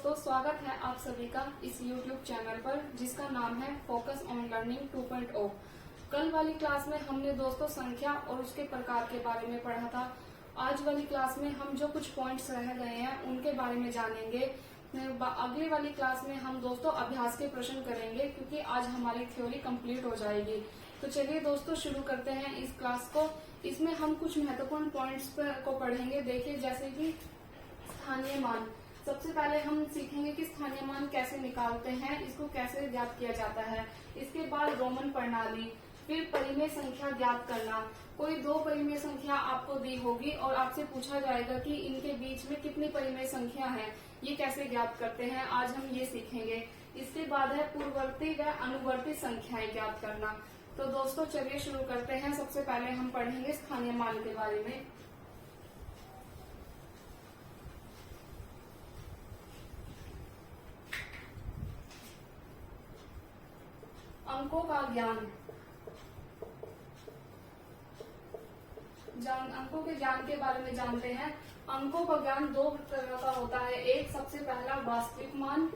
दोस्तों, स्वागत है आप सभी का इस YouTube चैनल पर जिसका नाम है फोकस ऑन लर्निंग 2.0। कल वाली क्लास में हमने दोस्तों संख्या और उसके प्रकार के बारे में पढ़ा था। आज वाली क्लास में हम जो कुछ पॉइंट्स रह गए हैं उनके बारे में जानेंगे। अगली वाली क्लास में हम दोस्तों अभ्यास के प्रश्न करेंगे क्योंकि आज हमारी थ्योरी कंप्लीट हो जाएगी। तो चलिए दोस्तों शुरू करते हैं इस क्लास को। इसमें हम कुछ महत्वपूर्ण पॉइंट्स को पढ़ेंगे। देखिए, जैसे कि स्थानीय मान। सबसे पहले हम सीखेंगे कि स्थानीय मान कैसे निकालते हैं, इसको कैसे ज्ञात किया जाता है। इसके बाद रोमन प्रणाली, फिर परिमेय संख्या ज्ञात करना। कोई दो परिमेय संख्या आपको दी होगी और आपसे पूछा जाएगा कि इनके बीच में कितनी परिमेय संख्या है, ये कैसे ज्ञात करते हैं, आज हम ये सीखेंगे। इसके बाद है पूर्ववर्ती व अनुवर्ती संख्याएं ज्ञात करना। तो दोस्तों चलिए शुरू करते हैं। सबसे पहले हम पढ़ेंगे स्थानीय मान के बारे में। अंकों का ज्ञान। अंकों के ज्ञान के बारे में जानते हैं। अंकों का ज्ञान दो तरह का होता है। एक सबसे पहला वास्तविक मान,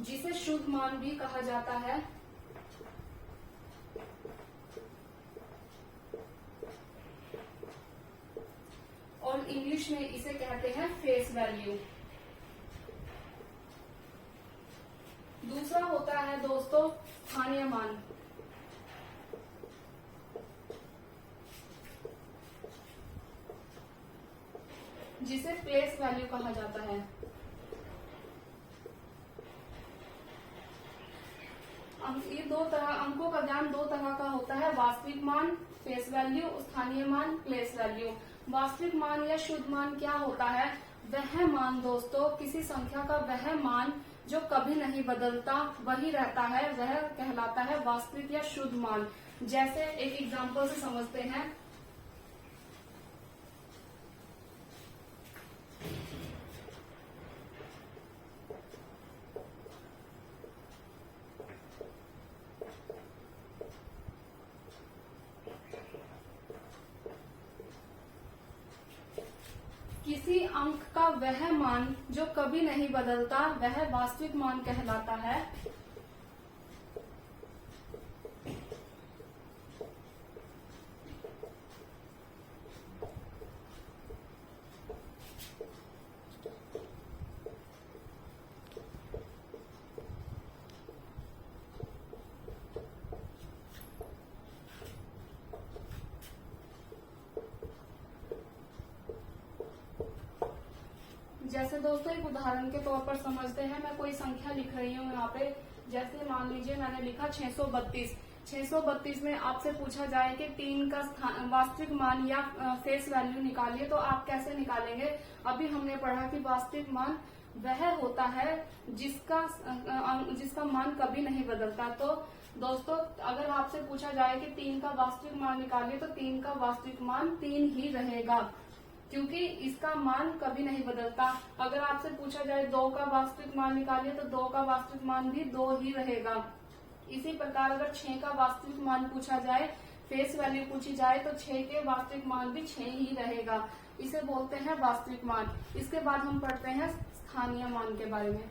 जिसे शुद्ध मान भी कहा जाता है, और इंग्लिश में इसे कहते हैं फेस वैल्यू। दूसरा होता है दोस्तों स्थानीय मान, जिसे प्लेस वैल्यू कहा जाता है। ये दो तरह, अंकों का ज्ञान दो तरह का होता है। वास्तविक मान फेस वैल्यू, स्थानीय मान प्लेस वैल्यू। वास्तविक मान या शुद्ध मान क्या होता है? वह मान दोस्तों, किसी संख्या का वह मान जो कभी नहीं बदलता, वही रहता है, वह कहलाता है वास्तविक या शुद्ध मान। जैसे एक एग्जांपल से समझते हैं। किसी अंक का वह मान जो कभी नहीं बदलता, वह वास्तविक मान कहलाता है। जैसे दोस्तों एक उदाहरण के तौर पर समझते हैं। मैं कोई संख्या लिख रही हूँ यहाँ पे। जैसे मान लीजिए मैंने लिखा 632। 632 में आपसे पूछा जाए कि 3 का वास्तविक मान या फेस वैल्यू निकालिए, तो आप कैसे निकालेंगे? अभी हमने पढ़ा कि वास्तविक मान वह होता है जिसका मान कभी नहीं बदलता। तो दोस्तों अगर आपसे पूछा जाए कि 3 का वास्तविक मान निकालिए, तो 3 का वास्तविक मान 3 ही रहेगा, क्योंकि इसका मान कभी नहीं बदलता। अगर आपसे पूछा जाए 2 का वास्तविक मान निकालिए, तो 2 का वास्तविक मान भी 2 ही रहेगा। इसी प्रकार अगर 6 का वास्तविक मान पूछा जाए, फेस वैल्यू पूछी जाए, तो 6 के वास्तविक मान भी 6 ही रहेगा। इसे बोलते हैं वास्तविक मान। इसके बाद हम पढ़ते हैं स्थानीय मान के बारे में।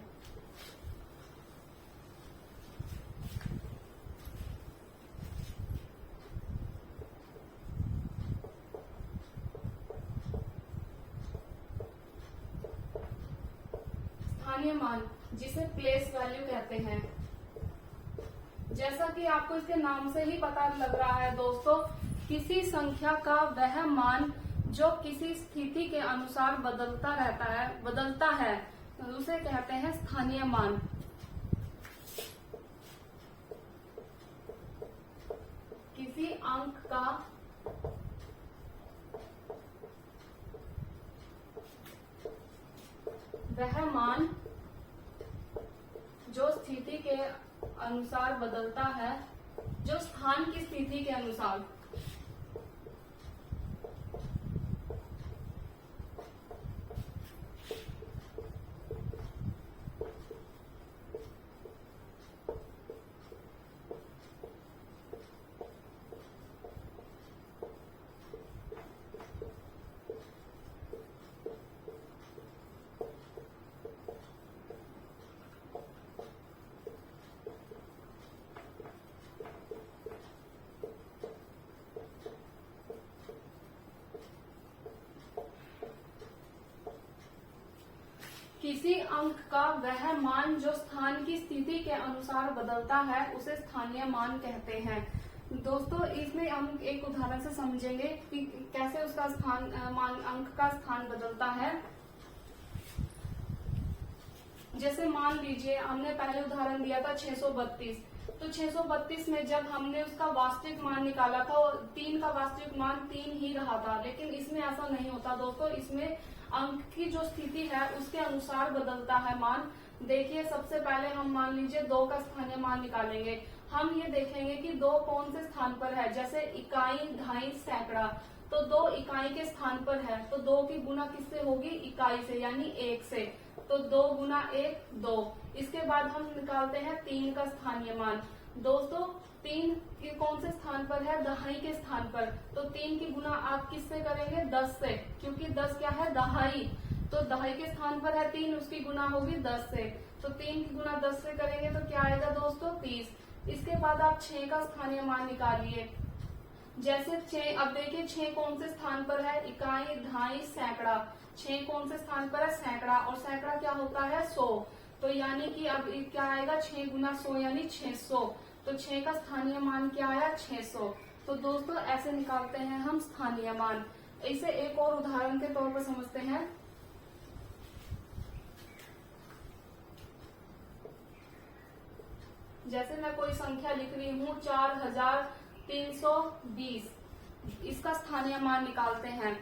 स्थानीय मान, जिसे प्लेस वैल्यू कहते हैं। जैसा कि आपको इसके नाम से ही पता लग रहा है दोस्तों, किसी संख्या का वह मान जो किसी स्थिति के अनुसार बदलता है, तो उसे कहते हैं स्थानीय मान। किसी अंक का वह मान जो स्थिति के अनुसार बदलता है, जो स्थान की स्थिति के अनुसार। किसी अंक का वह मान जो स्थान की स्थिति के अनुसार बदलता है उसे स्थानीय मान कहते हैं। दोस्तों इसमें हम एक उदाहरण से समझेंगे कि कैसे उसका स्थान मान अंक का स्थान बदलता है। जैसे मान लीजिए हमने पहले उदाहरण दिया था 632, तो 632 में जब हमने उसका वास्तविक मान निकाला था और 3 का वास्तविक मान 3 ही रहा था, लेकिन इसमें ऐसा नहीं होता दोस्तों, इसमें अंक की जो स्थिति है उसके अनुसार बदलता है मान। देखिए सबसे पहले हम मान लीजिए 2 का स्थानीय मान निकालेंगे। हम ये देखेंगे कि 2 कौन से स्थान पर है, जैसे इकाई, ढाई, सैकड़ा, तो 2 इकाई के स्थान पर है, तो 2 की गुना किससे होगी, इकाई से, यानी 1 से, तो 2 गुना 1 2। इसके बाद हम निकालते हैं 3 का स्थानीय मान। दोस्तों 3 के कौन से स्थान पर है, दहाई के स्थान पर, तो 3 की गुना आप किससे करेंगे, 10 से, क्योंकि 10 क्या है, दहाई, तो दहाई के स्थान पर है 3, उसकी गुना होगी 10 से, तो 3 की गुना 10 से करेंगे तो क्या आएगा दोस्तों, 30। इसके बाद आप 6 का स्थानीय मान निकालिए। जैसे 6, अब देखिए 6 कौन से स्थान पर है, इकाई, ढाई, सैकड़ा, 6 कौन से स्थान पर है, सैकड़ा, और सैकड़ा क्या होता है, 100, तो यानी कि अब क्या आएगा, 6 गुना 100 यानी 600, तो 6 का स्थानीय मान क्या आया, 600। तो दोस्तों ऐसे निकालते हैं हम स्थानीय मान। इसे एक और उदाहरण के तौर पर समझते हैं। जैसे मैं कोई संख्या लिख रही हूँ 4320, इसका स्थानीय मान निकालते हैं।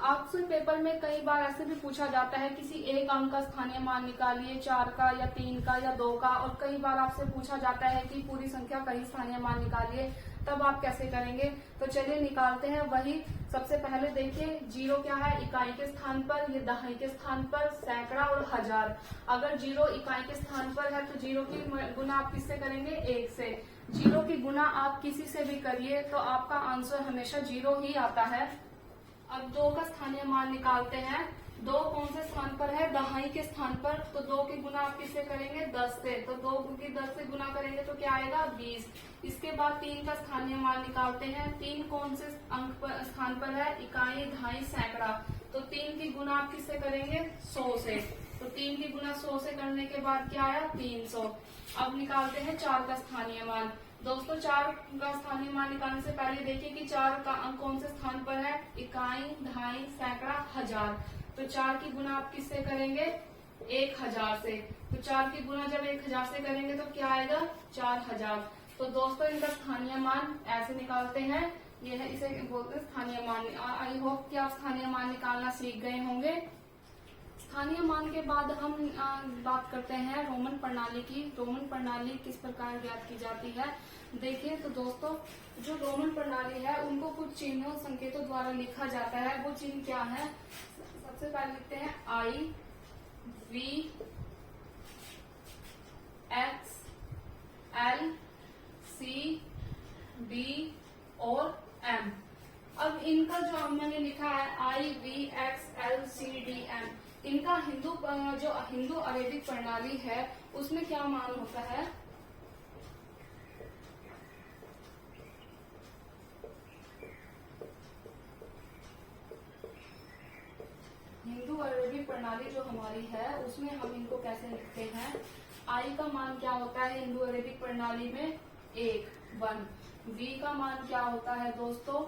आपसे पेपर में कई बार ऐसे भी पूछा जाता है किसी एक अंक का स्थानीय मान निकालिए, 4 का या 3 का या 2 का, और कई बार आपसे पूछा जाता है कि पूरी संख्या का ही स्थानीय मान निकालिए, तब आप कैसे करेंगे। तो चलिए निकालते हैं। वही सबसे पहले देखिए 0 क्या है, इकाई के स्थान पर, ये दहाई के स्थान पर, सैकड़ा और हजार। अगर 0 इकाई के स्थान पर है तो 0 की गुना आप किससे करेंगे, 1 से। 0 की गुना आप किसी से भी करिए तो आपका आंसर हमेशा 0 ही आता है। अब 2 का स्थानीय मान निकालते हैं। 2 कौन से स्थान पर है, दहाई के स्थान पर, तो 2 की गुना आप किससे करेंगे, 10 से, तो 2 की 10 से गुना करेंगे तो क्या आएगा, 20। इसके बाद 3 का स्थानीय मान निकालते हैं। 3 कौन से अंक पर स्थान पर है, इकाई, ढाई, सैकड़ा, तो 3 की गुना आप किससे करेंगे, 100 से, तो 3 की गुना 100 से करने के बाद क्या आया, 300। अब निकालते हैं 4 का स्थानीय मान। दोस्तों 4 का स्थानीय मान निकालने से पहले देखिए कि 4 का अंक कौन से स्थान पर है, इकाई, ढाई, सैकड़ा, हजार, तो 4 की गुना आप किससे करेंगे, 1000 से, तो 4 की गुना जब 1000 से करेंगे तो क्या आएगा, 4000। तो दोस्तों इनका स्थानीय मान ऐसे निकालते हैं। ये है, इसे बोलते हैं स्थानीय मान। आई होप कि आप स्थानीय मान निकालना सीख गए होंगे। स्थानीय मान के बाद हम बात करते हैं रोमन प्रणाली की। रोमन प्रणाली किस प्रकार ज्ञात की जाती है, देखिए तो दोस्तों जो रोमन प्रणाली है उनको कुछ चिन्हों संकेतों द्वारा लिखा जाता है। वो चिन्ह क्या है, सबसे पहले लिखते हैं I, V, X, L, C, D और M। अब इनका जो मैंने लिखा है I, V, X, L, C, D, M, इनका जो हिंदू अरेबिक प्रणाली है उसमें क्या मान होता है, हिंदू अरेबिक प्रणाली जो हमारी है उसमें हम इनको कैसे लिखते हैं। I का मान क्या होता है हिंदू अरेबिक प्रणाली में, 1 V का मान क्या होता है दोस्तों,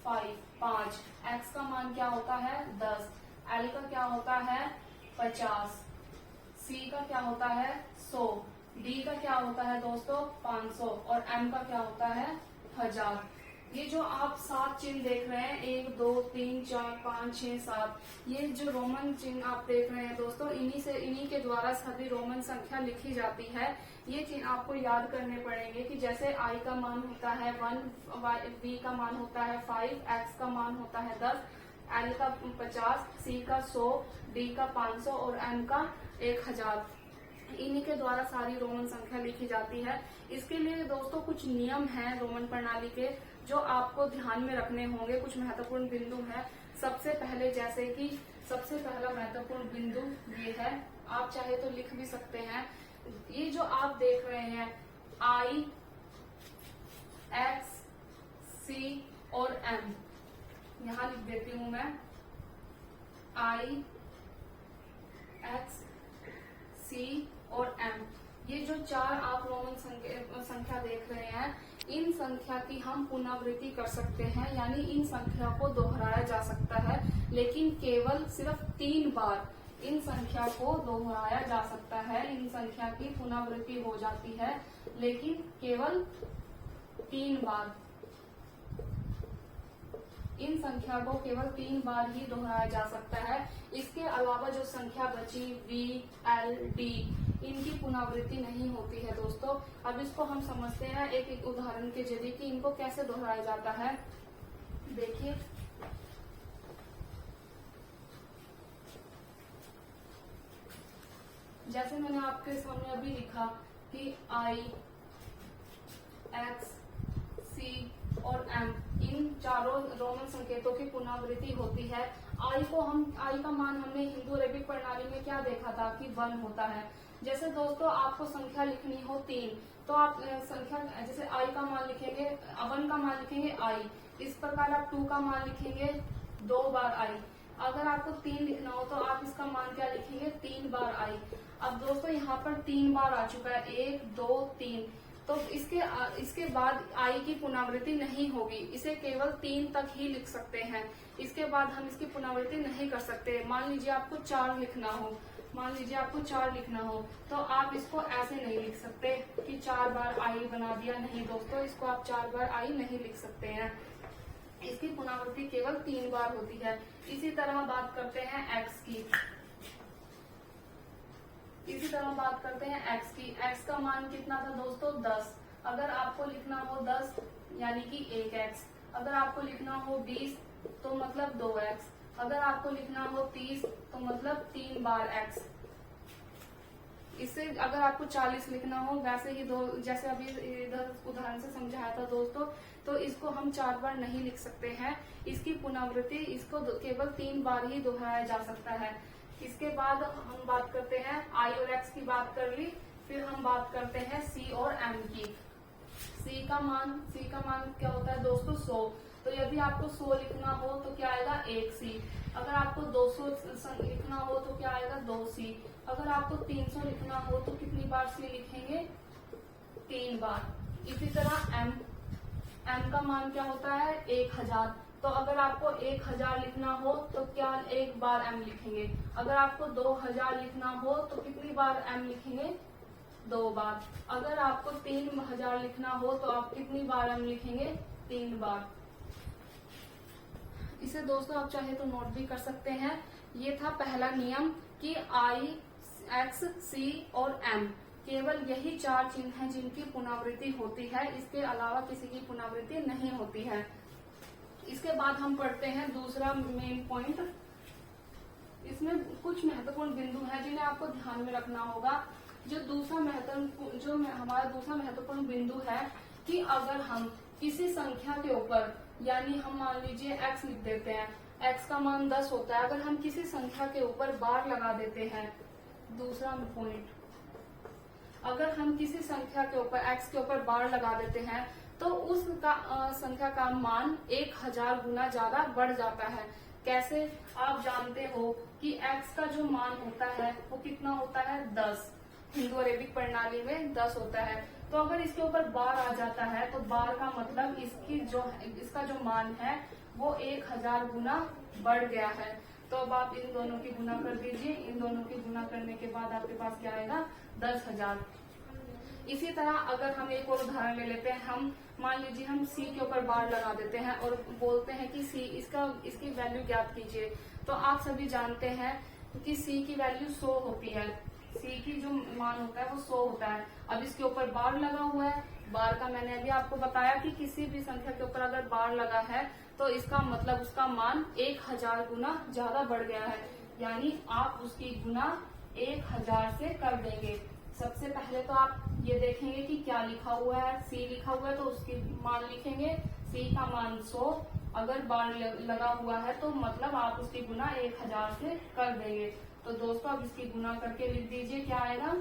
5। X का मान क्या होता है, 10। L का क्या होता है, 50। C का क्या होता है, 100। D का क्या होता है दोस्तों, 500 और M का क्या होता है, 1000। ये जो आप 7 चिन्ह देख रहे हैं, 1 2 3 4 5 6 7, ये जो रोमन चिन्ह आप देख रहे हैं दोस्तों, इन्हीं के द्वारा सभी रोमन संख्या लिखी जाती है। ये चिन्ह आपको याद करने पड़ेंगे कि जैसे I का मान होता है 1, V का मान होता है 5, X का मान होता है 10, L का 50, C का 100, D का 500 और M का 1000। इन्हीं के द्वारा सारी रोमन संख्या लिखी जाती है। इसके लिए दोस्तों कुछ नियम हैं रोमन प्रणाली के जो आपको ध्यान में रखने होंगे। कुछ महत्वपूर्ण बिंदु है। सबसे पहले जैसे कि सबसे पहला महत्वपूर्ण बिंदु ये है, आप चाहे तो लिख भी सकते हैं। ये जो आप देख रहे हैं I, X, C और M, यहाँ लिख देती हूँ मैं I, एक्स, सी और एम, ये जो चार आप रोमन संख्या देख रहे हैं, इन संख्या की हम पुनरावृत्ति कर सकते हैं, यानी इन संख्या को दोहराया जा सकता है, लेकिन केवल सिर्फ 3 बार इन संख्या को दोहराया जा सकता है। इन संख्या की पुनरावृत्ति हो जाती है, लेकिन केवल 3 बार। इन संख्या को केवल 3 बार ही दोहराया जा सकता है। इसके अलावा जो संख्या बची वी, एल, डी, इनकी पुनरावृत्ति नहीं होती है दोस्तों। अब इसको हम समझते हैं एक एक उदाहरण के जरिए कि इनको कैसे दोहराया जाता है। देखिए, जैसे मैंने आपके सामने अभी लिखा कि आई, एक्स, सी और एम, इन चारों रोमन संकेतों की पुनरावृत्ति होती है। आई का मान हमने हिंदू अरेबिक प्रणाली में क्या देखा था कि 1 होता है। जैसे दोस्तों आपको संख्या लिखनी हो 3, तो आप संख्या जैसे आई का मान लिखेंगे, 1 का मान लिखेंगे आई, इस प्रकार आप 2 का मान लिखेंगे 2 बार आई। अगर आपको 3 लिखना हो तो आप इसका मान क्या लिखेंगे, 3 बार आई। अब दोस्तों यहाँ पर 3 बार आ चुका है, 1, 2, 3, तो इसके बाद आई की पुनरावृत्ति नहीं होगी। इसे केवल 3 तक ही लिख सकते हैं, इसके बाद हम इसकी पुनरावृत्ति नहीं कर सकते। मान लीजिए आपको 4 लिखना हो, तो आप इसको ऐसे नहीं लिख सकते कि 4 बार आई बना दिया, नहीं दोस्तों, इसको आप 4 बार आई नहीं लिख सकते हैं। इसकी पुनरावृत्ति केवल 3 बार होती है। इसी तरह बात करते हैं एक्स की। एक्स का मान कितना था दोस्तों, 10। अगर आपको लिखना हो 10 यानी कि 1x, अगर आपको लिखना हो 20 तो मतलब 2x, अगर आपको लिखना हो 30 तो मतलब 3 बार x। इससे अगर आपको 40 लिखना हो, वैसे ही जैसे अभी इधर उदाहरण से समझाया था दोस्तों, तो इसको हम 4 बार नहीं लिख सकते हैं। इसकी पुनरावृत्ति इसको केवल 3 बार ही दोहराया जा सकता है। इसके बाद हम बात करते हैं आई और एक्स की बात कर ली, फिर हम बात करते हैं सी और एम की। सी का मान क्या होता है दोस्तों, 100। तो यदि आपको 100 लिखना हो तो क्या आएगा, 1c। अगर आपको 200 लिखना हो तो क्या आएगा, 2c। अगर आपको 300 लिखना हो तो कितनी बार c लिखेंगे, 3 बार। इसी तरह एम का मान क्या होता है, 1000। तो अगर आपको 1000 लिखना हो तो क्या 1 बार m लिखेंगे। अगर आपको 2000 लिखना हो तो कितनी बार m लिखेंगे, 2 बार। अगर आपको 3000 लिखना हो तो आप कितनी बार m लिखेंगे, 3 बार। इसे दोस्तों आप चाहे तो नोट भी कर सकते हैं। ये था पहला नियम कि आई, एक्स, सी और एम, केवल यही 4 चिन्ह हैं जिनकी पुनरावृत्ति होती है, इसके अलावा किसी की पुनरावृत्ति नहीं होती है। इसके बाद हम पढ़ते हैं दूसरा मेन पॉइंट। इसमें कुछ महत्वपूर्ण बिंदु हैं जिन्हें आपको ध्यान में रखना होगा। हमारा दूसरा महत्वपूर्ण बिंदु है कि अगर हम किसी संख्या के ऊपर, यानी हम मान लीजिए x लिख देते हैं, x का मान 10 होता है, अगर हम किसी संख्या के ऊपर बार लगा देते हैं, दूसरा पॉइंट, अगर हम किसी संख्या के ऊपर x के ऊपर बार लगा देते हैं तो उस संख्या का मान 1000 गुना ज्यादा बढ़ जाता है। कैसे, आप जानते हो कि x का जो मान होता है वो कितना होता है, 10। हिंदू अरेबिक प्रणाली में 10 होता है। तो अगर इसके ऊपर बार आ जाता है तो बार का मतलब इसका जो मान है वो 1000 गुना बढ़ गया है। तो अब आप इन दोनों की गुना कर दीजिए। इन दोनों की गुना करने के बाद आपके पास क्या आएगा, 10,000। इसी तरह अगर हम एक और उदाहरण ले लेते हैं, हम मान लीजिए हम सी के ऊपर बार लगा देते हैं और बोलते हैं कि सी इसकी वैल्यू ज्ञात कीजिए। तो आप सभी जानते हैं कि सी की वैल्यू 100 होती है। सी की जो मान होता है वो 100 होता है। अब इसके ऊपर बार लगा हुआ है, बार का मैंने अभी आपको बताया कि किसी भी संख्या के ऊपर अगर बार लगा है तो इसका मतलब उसका मान 1000 गुना ज्यादा बढ़ गया है, यानी आप उसकी गुना 1000 से कर देंगे। सबसे पहले तो आप ये देखेंगे कि क्या लिखा हुआ है, सी लिखा हुआ है तो उसकी मान लिखेंगे, सी का मान 100, अगर बार लगा हुआ है तो मतलब आप उसकी गुना 1000 से कर देंगे। तो दोस्तों अब इसकी गुना करके लिख दीजिए क्या आएगा।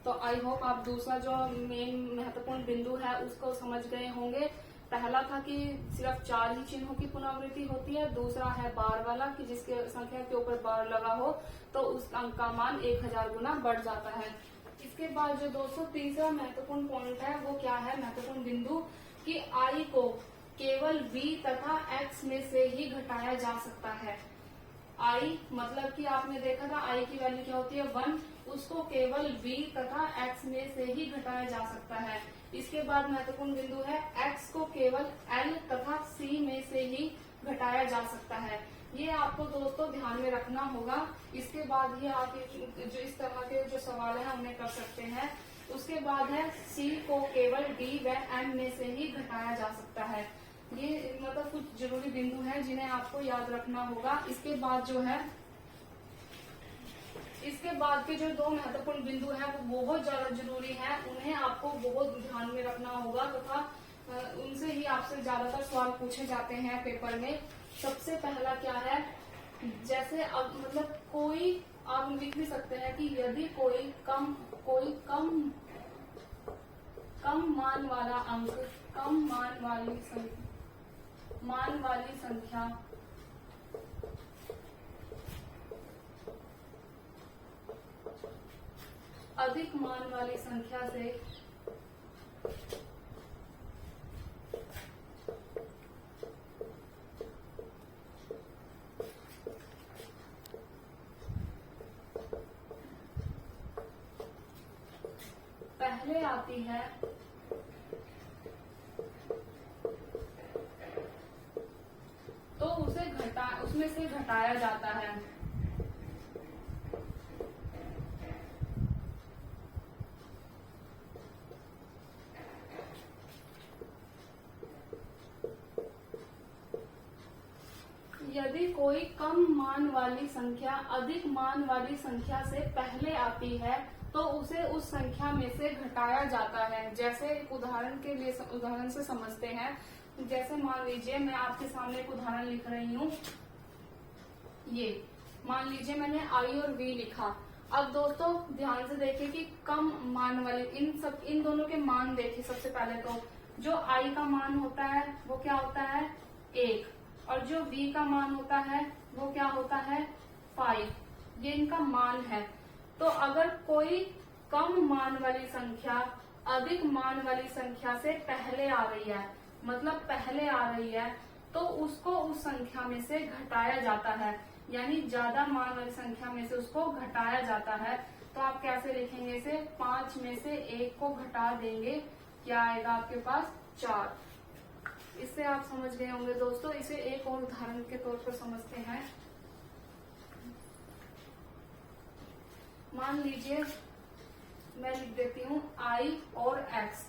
तो आई होप आप दूसरा जो मेन महत्वपूर्ण बिंदु है उसको समझ गए होंगे पहला था कि सिर्फ 4 ही चिन्हों की पुनरावृत्ति होती है, दूसरा है बार वाला कि जिसके संख्या के ऊपर बार लगा हो तो उस अंक का मान 1000 गुना बढ़ जाता है। इसके बाद जो दोस्तों तीसरा महत्वपूर्ण पॉइंट है वो क्या है, महत्वपूर्ण बिंदु, कि आई को केवल v तथा x में से ही घटाया जा सकता है। आई मतलब कि आपने देखा था आई की वैल्यू क्या होती है 1, उसको केवल v तथा x में से ही घटाया जा सकता है। इसके बाद महत्वपूर्ण बिंदु है x को केवल l तथा c में से ही घटाया जा सकता है। ये आपको दोस्तों ध्यान में रखना होगा। इसके बाद ही आप जो इस तरह के जो सवाल है उन्हें कर सकते हैं। उसके बाद है c को केवल d व m में से ही घटाया जा सकता है। ये मतलब कुछ जरूरी बिंदु हैं जिन्हें आपको याद रखना होगा। इसके बाद जो है इसके बाद के जो 2 महत्वपूर्ण बिंदु हैं वो बहुत ज्यादा जरूरी हैं, उन्हें आपको बहुत ध्यान में रखना होगा तथा उनसे ही आपसे ज्यादातर सवाल पूछे जाते हैं पेपर में। सबसे पहला क्या है, जैसे अब मतलब कोई आप लिख भी सकते हैं कि यदि कोई कम मान वाला अंक, कम मान वाली संख्या अधिक मान वाली संख्या से पहले आती है तो उसमें से घटाया जाता है। यदि कोई कम मान वाली संख्या अधिक मान वाली संख्या से पहले आती है तो उसे उस संख्या में से घटाया जाता है। जैसे एक उदाहरण से समझते हैं। जैसे मान लीजिए मैं आपके सामने एक उदाहरण लिख रही हूँ। ये मान लीजिए मैंने आई और वी लिखा। अब दोस्तों ध्यान से देखिए कि कम मान वाले इन दोनों के मान देखिए। सबसे पहले तो जो आई का मान होता है वो क्या होता है 1, और जो v का मान होता है वो क्या होता है 5। ये इनका मान है। तो अगर कोई कम मान वाली संख्या अधिक मान वाली संख्या से पहले आ रही है, मतलब पहले आ रही है, तो उसको उस संख्या में से घटाया जाता है। यानी ज्यादा मान वाली संख्या में से उसको घटाया जाता है। तो आप कैसे लिखेंगे इसे, 5 में से 1 को घटा देंगे, क्या आएगा आपके पास 4। इससे आप समझ गए होंगे दोस्तों। इसे एक और उदाहरण के तौर पर समझते हैं। मान लीजिए मैं लिख देती हूँ i और x।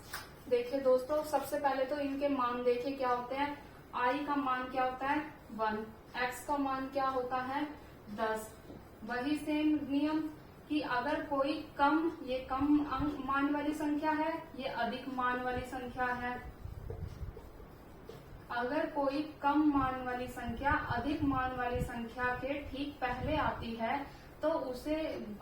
देखिए दोस्तों सबसे पहले तो इनके मान देखिए क्या होते हैं। i का मान क्या होता है 1, x का मान क्या होता है 10। वही सेम नियम कि अगर कोई ये कम मान वाली संख्या है, ये अधिक मान वाली संख्या है। अगर कोई कम मान वाली संख्या अधिक मान वाली संख्या के ठीक पहले आती है तो उसे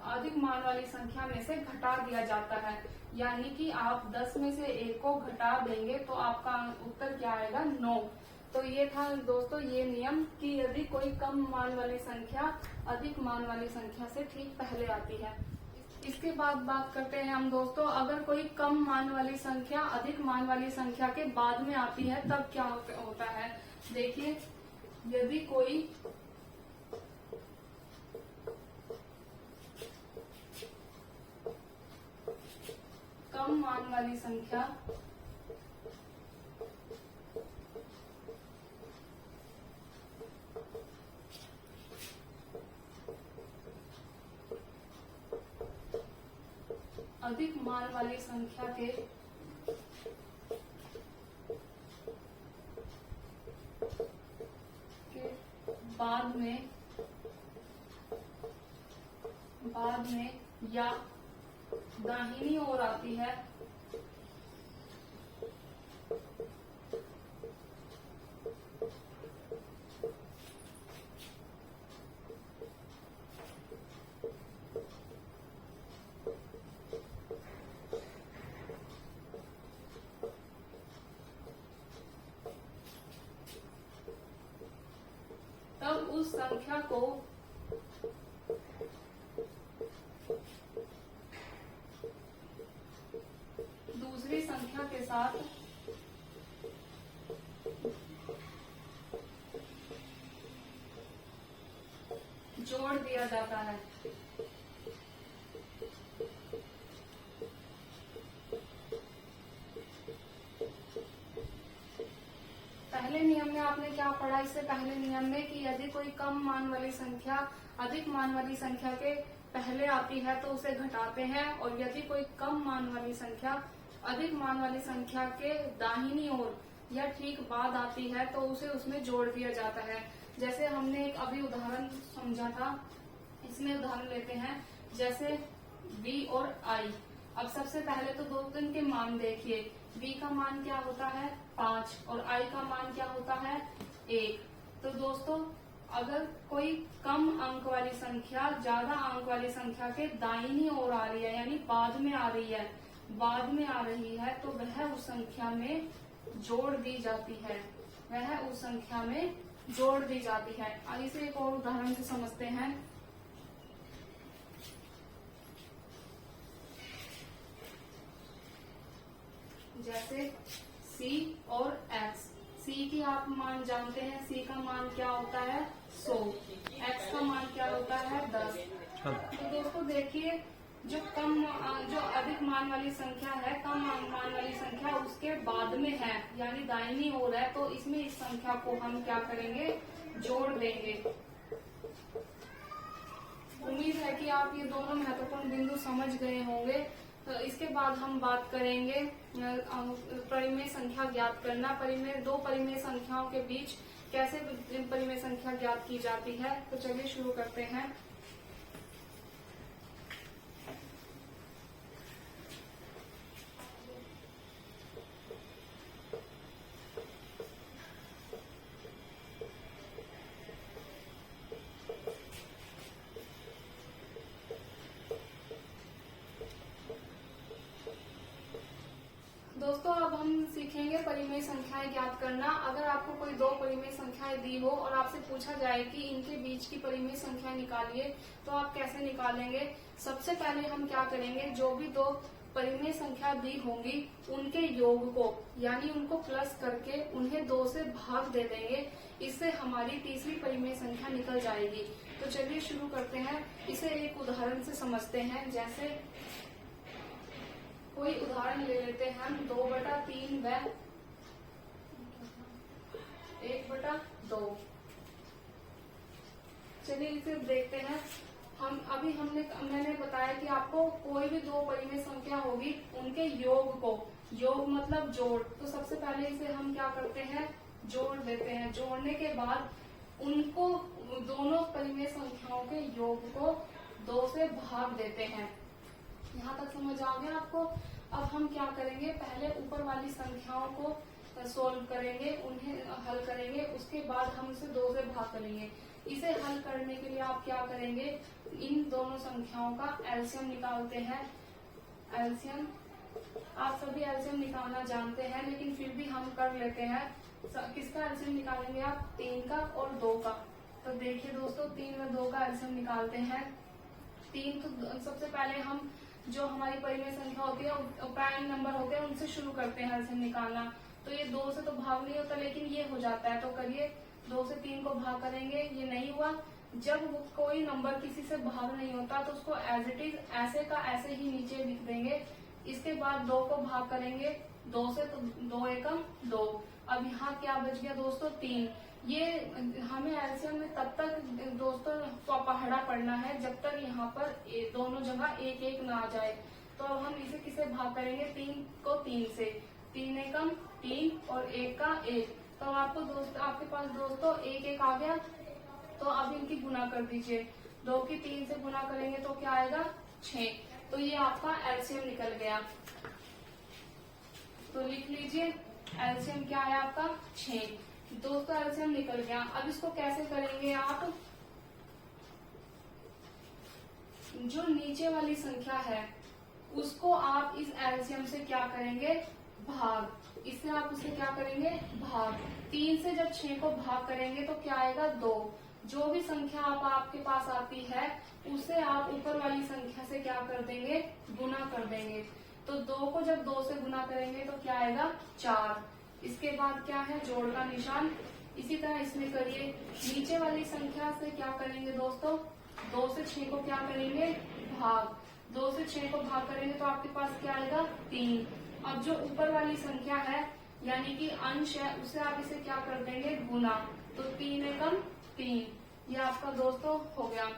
अधिक मान वाली संख्या में से घटा दिया जाता है। यानी कि आप 10 में से 1 को घटा देंगे तो आपका उत्तर क्या आएगा 9। तो ये था दोस्तों ये नियम कि यदि कोई कम मान वाली संख्या अधिक मान वाली संख्या से ठीक पहले आती है। इसके बाद बात करते हैं हम दोस्तों, अगर कोई कम मान वाली संख्या अधिक मान वाली संख्या के बाद में आती है तब क्या होता है। देखिए यदि कोई कम मान वाली संख्या अधिक मान वाली संख्या के बाद में या दाहिनी ओर आती है उस संख्या को दूसरी संख्या के साथ जोड़ दिया जाता है। पहले नियम में आपने क्या पढ़ा, इससे पहले नियम में कि यदि कोई कम मान वाली संख्या अधिक मान वाली संख्या के पहले आती है तो उसे घटाते हैं, और यदि कोई कम मान वाली संख्या अधिक मान वाली संख्या के दाहिनी ओर या ठीक बाद आती है तो उसे उसमें जोड़ दिया जाता है। जैसे हमने एक अभी उदाहरण समझा था, इसमें उदाहरण लेते हैं जैसे b और i। अब सबसे पहले तो दो के मान देखिए, b का मान क्या होता है 5 और i का मान क्या होता है 1। तो दोस्तों अगर कोई कम अंक वाली संख्या ज्यादा अंक वाली संख्या के दाहिनी ओर आ रही है, यानी बाद में आ रही है, तो वह उस संख्या में जोड़ दी जाती है, अब इसे एक और उदाहरण से समझते हैं। जैसे c और x, c की आप मान जानते हैं, c का मान क्या होता है 100, x का मान क्या होता है 10। तो दोस्तों देखिए जो अधिक मान वाली संख्या है, कम मान वाली संख्या उसके बाद में है, यानी दाहिनी ओर है, तो इसमें इस संख्या को हम क्या करेंगे जोड़ देंगे। उम्मीद है कि आप ये दोनों महत्वपूर्ण बिंदु समझ गए होंगे। तो इसके बाद हम बात करेंगे परिमेय संख्या ज्ञात करना। दो परिमेय संख्याओं के बीच कैसे परिमेय संख्या ज्ञात की जाती है। तो चलिए शुरू करते हैं। दोस्तों अब हम सीखेंगे परिमेय संख्याएं ज्ञात करना। अगर आपको कोई दो परिमेय संख्याएं दी हो और आपसे पूछा जाए कि इनके बीच की परिमेय संख्या निकालिए, तो आप कैसे निकालेंगे। सबसे पहले हम क्या करेंगे, जो भी दो परिमेय संख्या दी होंगी उनके योग को, यानी उनको प्लस करके उन्हें 2 से भाग दे देंगे। इससे हमारी तीसरी परिमेय संख्या निकल जाएगी। तो चलिए शुरू करते हैं, इसे एक उदाहरण से समझते हैं। जैसे कोई उदाहरण ले लेते हैं हम 2/3 व 1/2। चलिए इसे देखते हैं। मैंने बताया कि आपको कोई भी दो परिमेय संख्या होगी उनके योग को, योग मतलब जोड़, तो सबसे पहले इसे हम क्या करते हैं जोड़ देते हैं। जोड़ने के बाद उनको दोनों परिमेय संख्याओं के योग को 2 से भाग देते हैं। यहाँ तक समझ आ गया आपको। अब हम क्या करेंगे, पहले ऊपर वाली संख्याओं को सोल्व करेंगे, उन्हें हल करेंगे, उसके बाद हम इसे 2 से भाग करेंगे। इसे हल करने के लिए आप क्या करेंगे, इन दोनों संख्याओं का एलसीएम निकालते हैं। एलसीएम आप सभी एलसीएम निकालना जानते हैं, लेकिन फिर भी हम कर लेते हैं। किसका एलसीएम निकालेंगे आप, 3 का और 2 का। तो देखिए दोस्तों 3 व 2 का एलसीएम निकालते हैं। 3 तो सबसे पहले हम जो हमारी परिमेय संख्या होती है, प्राइम नंबर होते हैं, उनसे शुरू करते हैं एलसीएम निकालना। तो ये 2 से तो भाग नहीं होता, लेकिन ये हो जाता है। तो करिए 2 से 3 को भाग करेंगे, ये नहीं हुआ। जब वो कोई नंबर किसी से भाग नहीं होता तो उसको एज इट इज ऐसे का ऐसे ही नीचे लिख देंगे। इसके बाद 2 को भाग करेंगे 2 से, तो 2 एकम 2। अब यहाँ क्या बच गया दोस्तों 3। ये हमें एलसीएम में तब तक दोस्तों पहाड़ा पढ़ना है जब तक यहाँ पर दोनों जगह 1-1 ना आ जाए। तो अब हम इसे किसे भाग करेंगे, 3 को 3 से, 3 एकम 3 और 1 का 1। तो आपको आपके पास दोस्तों 1-1 आ गया। तो अब इनकी गुना कर दीजिए। 2 की 3 से गुना करेंगे तो क्या आएगा 6। तो ये आपका एलसीएम निकल गया। तो लिख लीजिए एलसीएम क्या है आपका 6। दोस्तों एलसीएम निकल गया। अब इसको कैसे करेंगे आप, जो नीचे वाली संख्या है उसको आप इस एलसीएम से क्या करेंगे भाग। इससे आप उसे क्या करेंगे भाग। 3 से जब 6 को भाग करेंगे तो क्या आएगा 2। जो भी संख्या आपके पास आती है उसे आप ऊपर वाली संख्या से क्या कर देंगे, गुना कर देंगे। तो 2 को जब 2 से गुना करेंगे तो क्या आएगा, 4। इसके बाद क्या है, जोड़ का निशान। इसी तरह इसमें करिए, नीचे वाली संख्या से क्या करेंगे दोस्तों, 2 से 6 को क्या करेंगे, भाग। 2 से 6 को भाग करेंगे तो आपके पास क्या आएगा, 3। अब जो ऊपर वाली संख्या है यानी कि अंश है उसे आप इसे क्या कर देंगे, गुना। तो 3 एकम 3, ये आपका दोस्तों हो गया।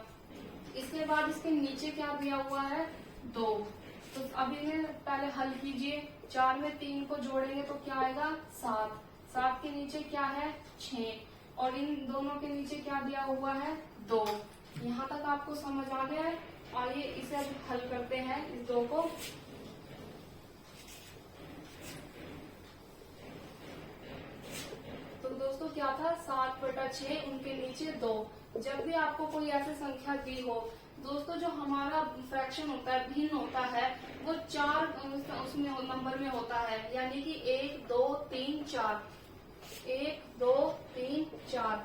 इसके बाद इसके नीचे क्या दिया हुआ है, 2। तो अब इन्हें पहले हल कीजिए। 4 में 3 को जोड़ेंगे तो क्या आएगा, 7। 7 के नीचे क्या है, 6, और इन दोनों के नीचे क्या दिया हुआ है, 2। यहाँ तक आपको समझ आ गया है। आइए इसे अब हल करते हैं, इस 2 को। तो दोस्तों क्या था, 7/6, उनके नीचे 2। जब भी आपको कोई ऐसी संख्या दी हो दोस्तों, जो हमारा फ्रैक्शन होता है, भिन्न होता है, वो 4 उसमें नंबर में होता है, यानी कि 1 2 3 4, 1 2 3 4,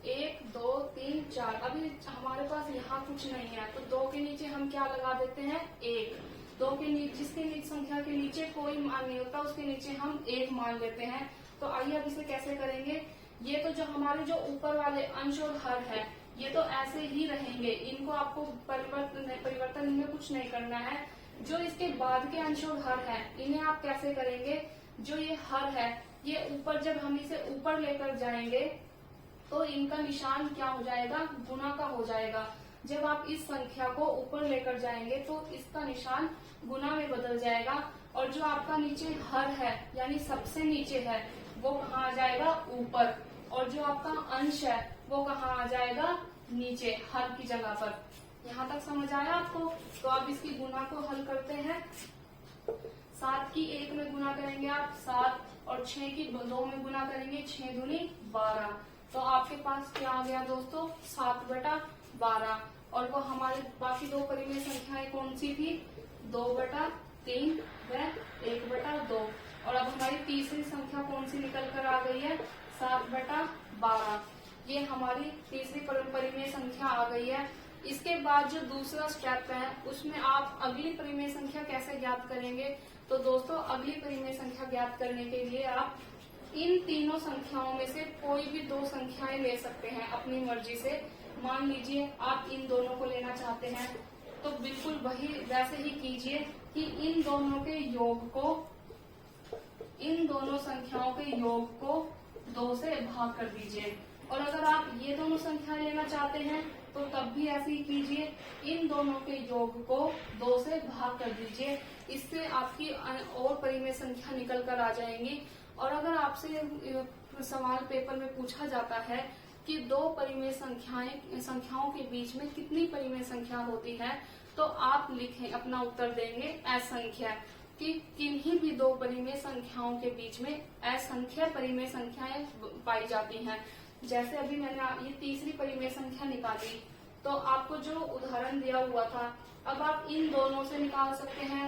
1 2 3 4। अभी हमारे पास यहाँ कुछ नहीं है तो 2 के नीचे हम क्या लगा देते हैं, 1। 2 के नीचे, जिसके नीचे संख्या के नीचे कोई मान नहीं होता उसके नीचे हम 1 मान लेते हैं। तो आइए अब इसे कैसे करेंगे। ये तो जो हमारे जो ऊपर वाले अंश और हर है ये तो ऐसे ही रहेंगे, इनको आपको परिवर्तन इनमें कुछ नहीं करना है। जो इसके बाद के अंश और हर है इन्हें आप कैसे करेंगे, जो ये हर है ये ऊपर, जब हम इसे ऊपर लेकर जाएंगे तो इनका निशान क्या हो जाएगा, गुना का हो जाएगा। जब आप इस संख्या को ऊपर लेकर जाएंगे तो इसका निशान गुना में बदल जाएगा, और जो आपका नीचे हर है यानी सबसे नीचे है वो कहाँ आ जाएगा, ऊपर, और जो आपका अंश है वो कहाँ आ जाएगा, नीचे, हर की जगह पर। यहाँ तक समझ आया आपको। तो अब इसकी गुना को हल करते हैं। 7 की 1 में गुना करेंगे आप 7, और 6 की 2 में गुना करेंगे 6 दूनी 12। तो आपके पास क्या आ गया दोस्तों, 7/12। और वो हमारे बाकी 2 परिमेय संख्याएं कौन सी थी, 2/3 व 1/2। और अब हमारी तीसरी संख्या कौन सी निकल कर आ गई है, 7/12। ये हमारी तीसरी परिमेय संख्या आ गई है। इसके बाद जो दूसरा स्टेप है उसमें आप अगली परिमेय संख्या कैसे ज्ञात करेंगे। तो दोस्तों अगली परिमेय संख्या ज्ञात करने के लिए आप इन तीनों संख्याओं में से कोई भी 2 संख्याएं ले सकते हैं अपनी मर्जी से। मान लीजिए आप इन दोनों को लेना चाहते हैं तो बिल्कुल वैसे ही कीजिए कि इन दोनों के योग को, इन दोनों संख्याओं के योग को 2 से भाग कर दीजिए। और अगर आप ये दोनों संख्याएं लेना चाहते हैं तो तब भी ऐसे ही कीजिए, इन दोनों के योग को 2 से भाग कर दीजिए। इससे आपकी और परिमेय संख्या निकल कर आ जाएंगी। और अगर आपसे सवाल पेपर में पूछा जाता है कि 2 परिमेय संख्याओं के बीच में कितनी परिमेय संख्या होती है, तो आप लिखें, अपना उत्तर देंगे असंख्य, कि किन्हीं भी 2 परिमेय संख्याओं के बीच में असंख्य परिमेय संख्याएं पाई जाती हैं। जैसे अभी मैंने ये तीसरी परिमेय संख्या निकाली, तो आपको जो उदाहरण दिया हुआ था, अब आप इन दोनों से निकाल सकते हैं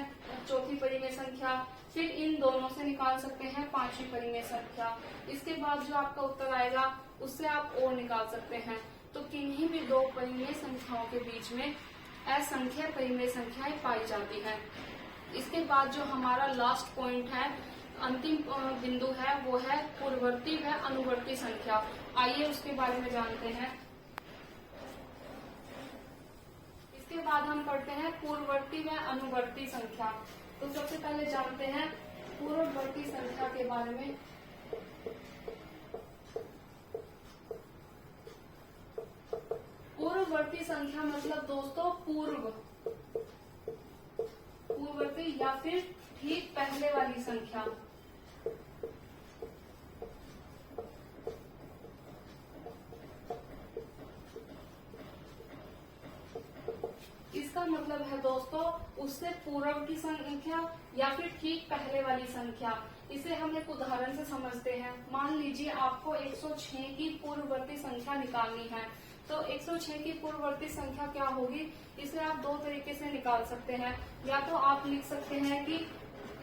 चौथी परिमेय संख्या, फिर इन दोनों से निकाल सकते हैं 5वीं परिमेय संख्या। इसके बाद जो आपका उत्तर आएगा उससे आप और निकाल सकते हैं। तो किन्हीं भी 2 परिमेय संख्याओं के बीच में असंख्य परिमेय संख्याएं पाई जाती हैं। इसके बाद जो हमारा लास्ट पॉइंट है, अंतिम बिंदु है, वो है पूर्ववर्ती व अनुवर्ती संख्या। आइए उसके बारे में जानते हैं। इसके बाद हम पढ़ते हैं पूर्ववर्ती व अनुवर्ती संख्या। तो सबसे पहले जानते हैं पूर्ववर्ती संख्या के बारे में। पूर्ववर्ती संख्या मतलब दोस्तों पूर्ववर्ती या फिर ठीक पहले वाली संख्या। इसका मतलब है दोस्तों उससे पूर्व की संख्या या फिर ठीक पहले वाली संख्या। इसे हम एक उदाहरण से समझते हैं। मान लीजिए आपको 106 की पूर्ववर्ती संख्या निकालनी है, तो 106 की पूर्ववर्ती संख्या क्या होगी, इसे आप 2 तरीके से निकाल सकते हैं। या तो आप लिख सकते हैं कि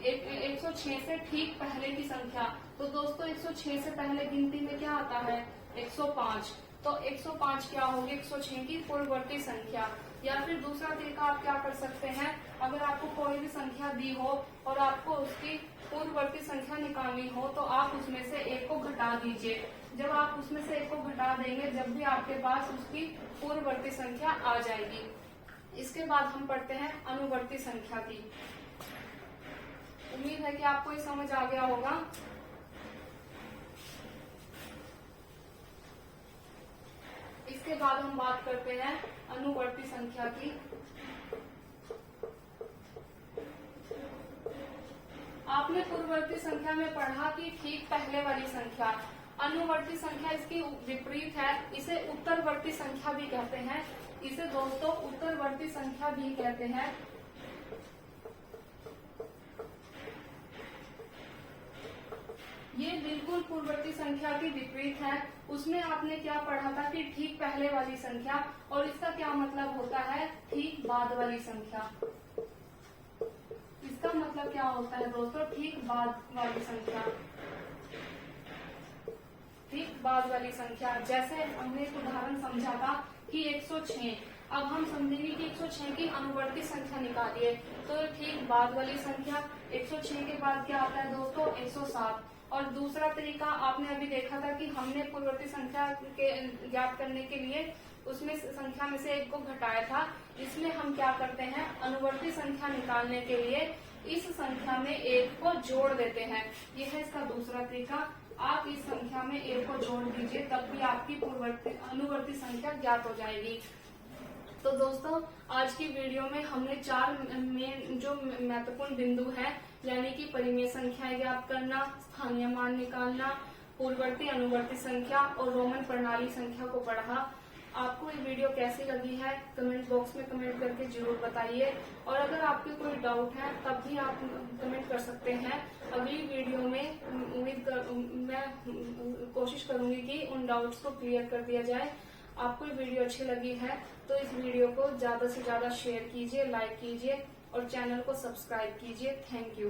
106 से ठीक पहले की संख्या। तो दोस्तों 106 से पहले गिनती में क्या आता है, 105। तो 105 क्या होगी 106 की पूर्ववर्ती संख्या। या फिर दूसरा तरीका आप क्या कर सकते हैं, अगर आपको कोई भी संख्या दी हो और आपको उसकी पूर्ववर्ती संख्या निकालनी हो तो आप उसमें से एक को घटा दीजिए। जब आप उसमें से एक को घटा देंगे, जब भी आपके पास उसकी पूर्ववर्ती संख्या आ जाएगी। इसके बाद हम पढ़ते हैं अनुवर्ती संख्या की। उम्मीद है कि आपको ये समझ आ गया होगा। इसके बाद हम बात करते हैं अनुवर्ती संख्या की। आपने पूर्ववर्ती संख्या में पढ़ा कि ठीक पहले वाली संख्या। अनुवर्ती संख्या इसकी विपरीत है, इसे उत्तरवर्ती संख्या भी कहते हैं। इसे दोस्तों उत्तरवर्ती संख्या भी कहते हैं। ये बिल्कुल पूर्ववर्ती संख्या की विपरीत है। उसमें आपने क्या पढ़ा था कि ठीक पहले वाली संख्या, और इसका क्या मतलब होता है, ठीक बाद वाली संख्या। इसका मतलब क्या होता है दोस्तों, ठीक बाद वाली संख्या। ठीक बाद वाली संख्या, जैसे हमने एक उदाहरण समझा था कि 106। अब हम समझेंगे कि 106 की अनुवर्ती संख्या निकालिए, तो ठीक बाद वाली संख्या 106 के बाद क्या आता है दोस्तों 107। और दूसरा तरीका आपने अभी देखा था कि हमने पूर्ववर्ती संख्या के ज्ञात करने के लिए उसमें संख्या में से एक को घटाया था। इसमें हम क्या करते हैं, अनुवर्ती संख्या निकालने के लिए इस संख्या में एक को जोड़ देते हैं। यह है इसका दूसरा तरीका। आप इस संख्या में एक को जोड़ दीजिए, तब भी आपकी अनुवर्ती संख्या ज्ञात हो जाएगी। तो दोस्तों आज की वीडियो में हमने 4 मेन जो महत्वपूर्ण बिंदु हैं, यानी कि परिमेय संख्याएं ज्ञात करना, स्थानीय मान निकालना, पूर्ववर्ती अनुवर्ती संख्या और रोमन प्रणाली संख्या को पढ़ा। आपको ये वीडियो कैसी लगी है कमेंट बॉक्स में कमेंट करके जरूर बताइए। और अगर आपके कोई डाउट है तब भी आप कमेंट कर सकते हैं। अगली वीडियो में मैं कोशिश करूंगी कि उन डाउट्स को क्लियर कर दिया जाए। आपको ये वीडियो अच्छी लगी है तो इस वीडियो को ज्यादा से ज्यादा शेयर कीजिए, लाइक कीजिए और चैनल को सब्सक्राइब कीजिए। Thank you.